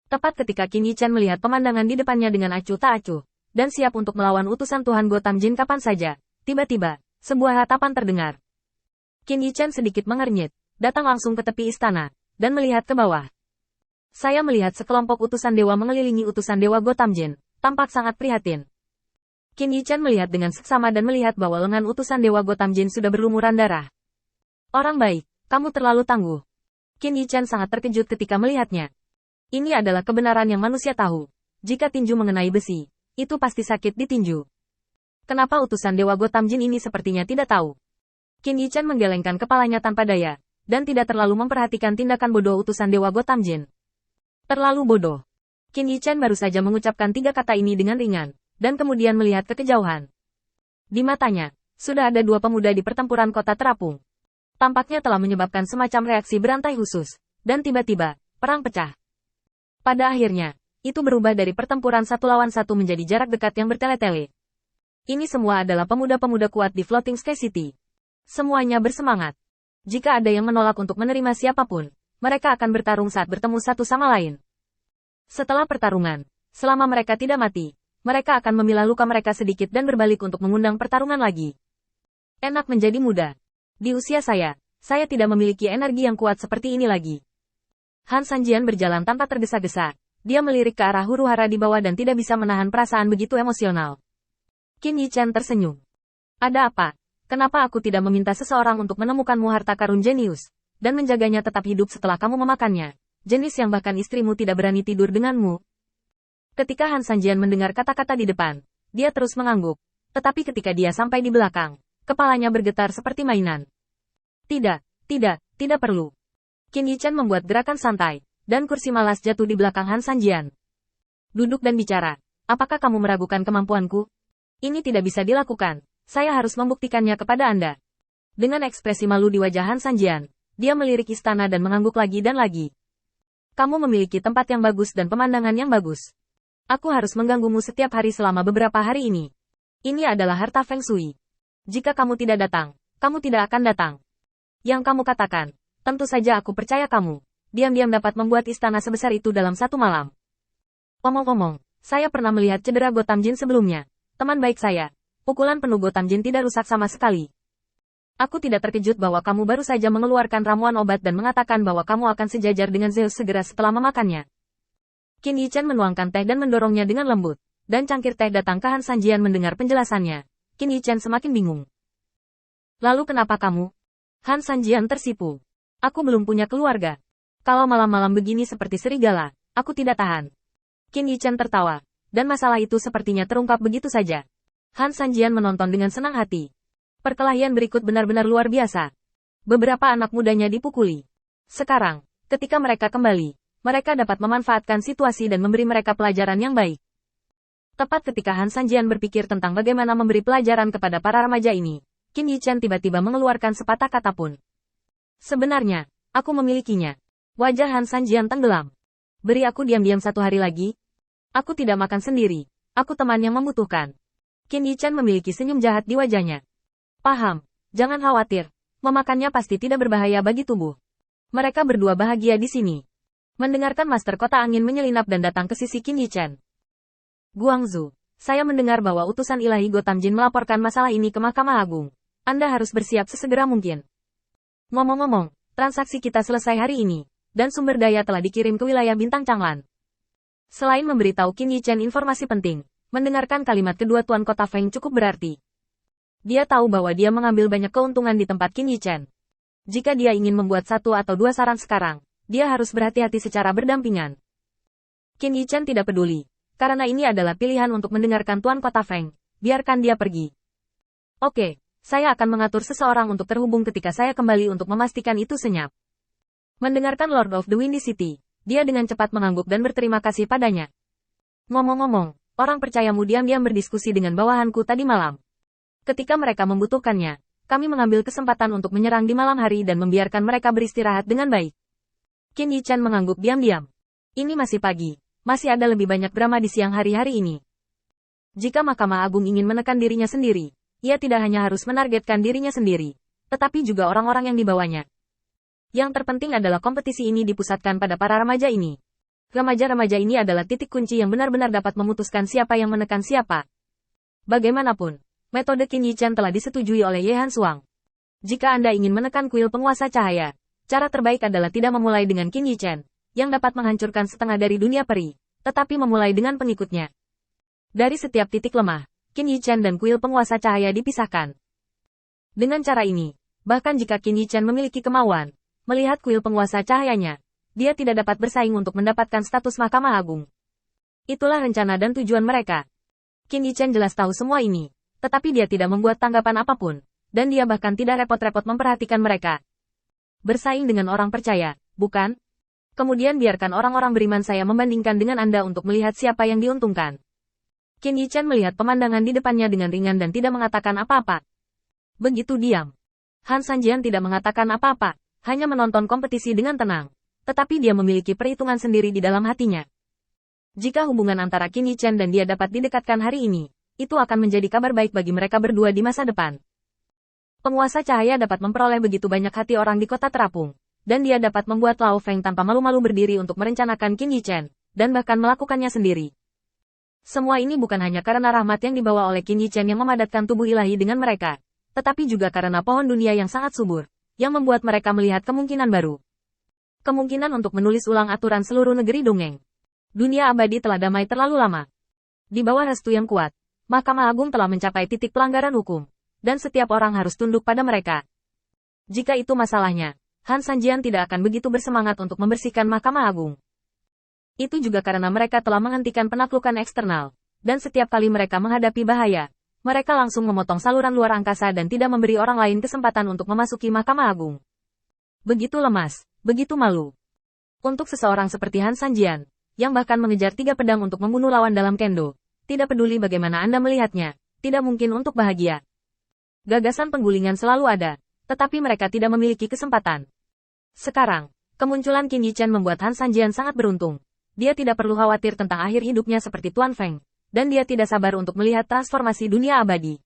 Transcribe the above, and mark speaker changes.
Speaker 1: Tepat ketika Qin Yichan melihat pemandangan di depannya dengan acuh tak acuh, dan siap untuk melawan utusan Tuhan Gotham Jin kapan saja, tiba-tiba, sebuah hatapan terdengar. Qin Yichan sedikit mengernyit, datang langsung ke tepi istana, dan melihat ke bawah. Saya melihat sekelompok utusan dewa mengelilingi utusan dewa Gotham Jin, tampak sangat prihatin. Qin Yichan melihat dengan seksama dan melihat bahwa lengan utusan dewa Gotham Jin sudah berlumuran darah. Orang baik, kamu terlalu tangguh. Qin Yichan sangat terkejut ketika melihatnya. Ini adalah kebenaran yang manusia tahu. Jika tinju mengenai besi, itu pasti sakit di tinju. Kenapa utusan dewa Gotham Jin ini sepertinya tidak tahu? Qin Yichan menggelengkan kepalanya tanpa daya, dan tidak terlalu memperhatikan tindakan bodoh utusan dewa Gotham Jin. Terlalu bodoh. Qin Yichan baru saja mengucapkan 3 kata ini dengan ringan, dan kemudian melihat ke kejauhan. Di matanya, sudah ada 2 pemuda di pertempuran kota terapung. Tampaknya telah menyebabkan semacam reaksi berantai khusus, dan tiba-tiba, perang pecah. Pada akhirnya, itu berubah dari pertempuran 1 lawan 1 menjadi jarak dekat yang bertele-tele. Ini semua adalah pemuda-pemuda kuat di Floating Sky City. Semuanya bersemangat. Jika ada yang menolak untuk menerima siapapun, mereka akan bertarung saat bertemu satu sama lain. Setelah pertarungan, selama mereka tidak mati, mereka akan memilah luka mereka sedikit dan berbalik untuk mengundang pertarungan lagi. Enak menjadi muda. Di usia saya tidak memiliki energi yang kuat seperti ini lagi. Han Sanjian berjalan tanpa tergesa-gesa. Dia melirik ke arah huru-hara di bawah dan tidak bisa menahan perasaan begitu emosional. Qin Yichan tersenyum. Ada apa? Kenapa aku tidak meminta seseorang untuk menemukanmu harta karun jenius, dan menjaganya tetap hidup setelah kamu memakannya? Jenis yang bahkan istrimu tidak berani tidur denganmu. Ketika Han Sanjian mendengar kata-kata di depan, dia terus mengangguk. Tetapi ketika dia sampai di belakang, kepalanya bergetar seperti mainan. Tidak perlu. Qin Yichan membuat gerakan santai, dan kursi malas jatuh di belakang Han Sanjian. Duduk dan bicara. Apakah kamu meragukan kemampuanku? Ini tidak bisa dilakukan. Saya harus membuktikannya kepada Anda. Dengan ekspresi malu di wajah Han Sanjian, dia melirik istana dan mengangguk lagi dan lagi. Kamu memiliki tempat yang bagus dan pemandangan yang bagus. Aku harus mengganggumu setiap hari selama beberapa hari ini. Ini adalah harta Feng Shui. Jika kamu tidak datang, kamu tidak akan datang. Yang kamu katakan, tentu saja aku percaya kamu. Diam-diam dapat membuat istana sebesar itu dalam 1 malam. Omong-omong, saya pernah melihat cedera Gotham Jin sebelumnya. Teman baik saya, pukulan penuh Gotham Jin tidak rusak sama sekali. Aku tidak terkejut bahwa kamu baru saja mengeluarkan ramuan obat dan mengatakan bahwa kamu akan sejajar dengan Zeus segera setelah memakannya. Qin Yichan menuangkan teh dan mendorongnya dengan lembut, dan cangkir teh datang ke Han Sanjian mendengar penjelasannya. Qin Yichan semakin bingung. Lalu kenapa kamu? Han Sanjian tersipu. Aku belum punya keluarga. Kalau malam-malam begini seperti serigala, aku tidak tahan. Qin Yichan tertawa, dan masalah itu sepertinya terungkap begitu saja. Han Sanjian menonton dengan senang hati. Perkelahian berikut benar-benar luar biasa. Beberapa anak mudanya dipukuli. Sekarang, ketika mereka kembali, mereka dapat memanfaatkan situasi dan memberi mereka pelajaran yang baik. Tepat ketika Han Sanjian berpikir tentang bagaimana memberi pelajaran kepada para remaja ini, Qin Yichan tiba-tiba mengeluarkan sepatah kata pun. Sebenarnya, aku memilikinya. Wajah Han Sanjian tenggelam. Beri aku diam-diam 1 hari lagi. Aku tidak makan sendiri. Aku teman yang membutuhkan. Qin Yichan memiliki senyum jahat di wajahnya. Paham, jangan khawatir. Memakannya pasti tidak berbahaya bagi tubuh. Mereka berdua bahagia di sini. Mendengarkan Master Kota Angin menyelinap dan datang ke sisi Qin Yichan. Guangzhou, saya mendengar bahwa utusan ilahi Gotham Jin melaporkan masalah ini ke Mahkamah Agung. Anda harus bersiap sesegera mungkin. Ngomong-ngomong, transaksi kita selesai hari ini, dan sumber daya telah dikirim ke wilayah Bintang Changlan. Selain memberitahu Qin Yichan informasi penting, mendengarkan kalimat kedua Tuan Kota Feng cukup berarti. Dia tahu bahwa dia mengambil banyak keuntungan di tempat Qin Yichan. Jika dia ingin membuat 1 atau 2 saran sekarang, dia harus berhati-hati secara berdampingan. Qin Yichan tidak peduli, karena ini adalah pilihan untuk mendengarkan Tuan Kota Feng. Biarkan dia pergi. Oke. Saya akan mengatur seseorang untuk terhubung ketika saya kembali untuk memastikan itu senyap. Mendengarkan Lord of the Windy City, dia dengan cepat mengangguk dan berterima kasih padanya. Ngomong-ngomong, orang percayamu diam-diam berdiskusi dengan bawahanku tadi malam. Ketika mereka membutuhkannya, kami mengambil kesempatan untuk menyerang di malam hari dan membiarkan mereka beristirahat dengan baik. Qin Yichan mengangguk diam-diam. Ini masih pagi, masih ada lebih banyak drama di siang hari-hari ini. Jika Mahkamah Agung ingin menekan dirinya sendiri, ia tidak hanya harus menargetkan dirinya sendiri, tetapi juga orang-orang yang dibawanya. Yang terpenting adalah kompetisi ini dipusatkan pada para remaja ini. Remaja-remaja ini adalah titik kunci yang benar-benar dapat memutuskan siapa yang menekan siapa. Bagaimanapun, metode Qin Yichan telah disetujui oleh Ye Han Xuang. Jika Anda ingin menekan kuil penguasa cahaya, cara terbaik adalah tidak memulai dengan Qin Yichan, yang dapat menghancurkan setengah dari dunia peri, tetapi memulai dengan pengikutnya. Dari setiap titik lemah, Qin Yichan dan kuil penguasa cahaya dipisahkan. Dengan cara ini, bahkan jika Qin Yichan memiliki kemauan melihat kuil penguasa cahayanya, dia tidak dapat bersaing untuk mendapatkan status Mahkamah Agung. Itulah rencana dan tujuan mereka. Qin Yichan jelas tahu semua ini, tetapi dia tidak membuat tanggapan apapun, dan dia bahkan tidak repot-repot memperhatikan mereka. Bersaing dengan orang percaya, bukan? Kemudian biarkan orang-orang beriman saya membandingkan dengan Anda untuk melihat siapa yang diuntungkan. Qin Yichan melihat pemandangan di depannya dengan ringan dan tidak mengatakan apa-apa. Begitu diam. Han Sanjian tidak mengatakan apa-apa, hanya menonton kompetisi dengan tenang. Tetapi dia memiliki perhitungan sendiri di dalam hatinya. Jika hubungan antara Qin Yichan dan dia dapat didekatkan hari ini, itu akan menjadi kabar baik bagi mereka berdua di masa depan. Penguasa cahaya dapat memperoleh begitu banyak hati orang di kota terapung, dan dia dapat membuat Lao Feng tanpa malu-malu berdiri untuk merencanakan Qin Yichan, dan bahkan melakukannya sendiri. Semua ini bukan hanya karena rahmat yang dibawa oleh Qin Yichan yang memadatkan tubuh ilahi dengan mereka, tetapi juga karena pohon dunia yang sangat subur, yang membuat mereka melihat kemungkinan baru. Kemungkinan untuk menulis ulang aturan seluruh negeri dongeng. Dunia abadi telah damai terlalu lama. Di bawah restu yang kuat, Mahkamah Agung telah mencapai titik pelanggaran hukum, dan setiap orang harus tunduk pada mereka. Jika itu masalahnya, Han Sanjian tidak akan begitu bersemangat untuk membersihkan Mahkamah Agung. Itu juga karena mereka telah menghentikan penaklukan eksternal, dan setiap kali mereka menghadapi bahaya, mereka langsung memotong saluran luar angkasa dan tidak memberi orang lain kesempatan untuk memasuki Mahkamah Agung. Begitu lemas, begitu malu. Untuk seseorang seperti Han Sanjian, yang bahkan mengejar 3 pedang untuk membunuh lawan dalam kendo, tidak peduli bagaimana Anda melihatnya, tidak mungkin untuk bahagia. Gagasan penggulingan selalu ada, tetapi mereka tidak memiliki kesempatan. Sekarang, kemunculan Qin Yichan membuat Han Sanjian sangat beruntung. Dia tidak perlu khawatir tentang akhir hidupnya seperti Tuan Feng, dan dia tidak sabar untuk melihat transformasi dunia abadi.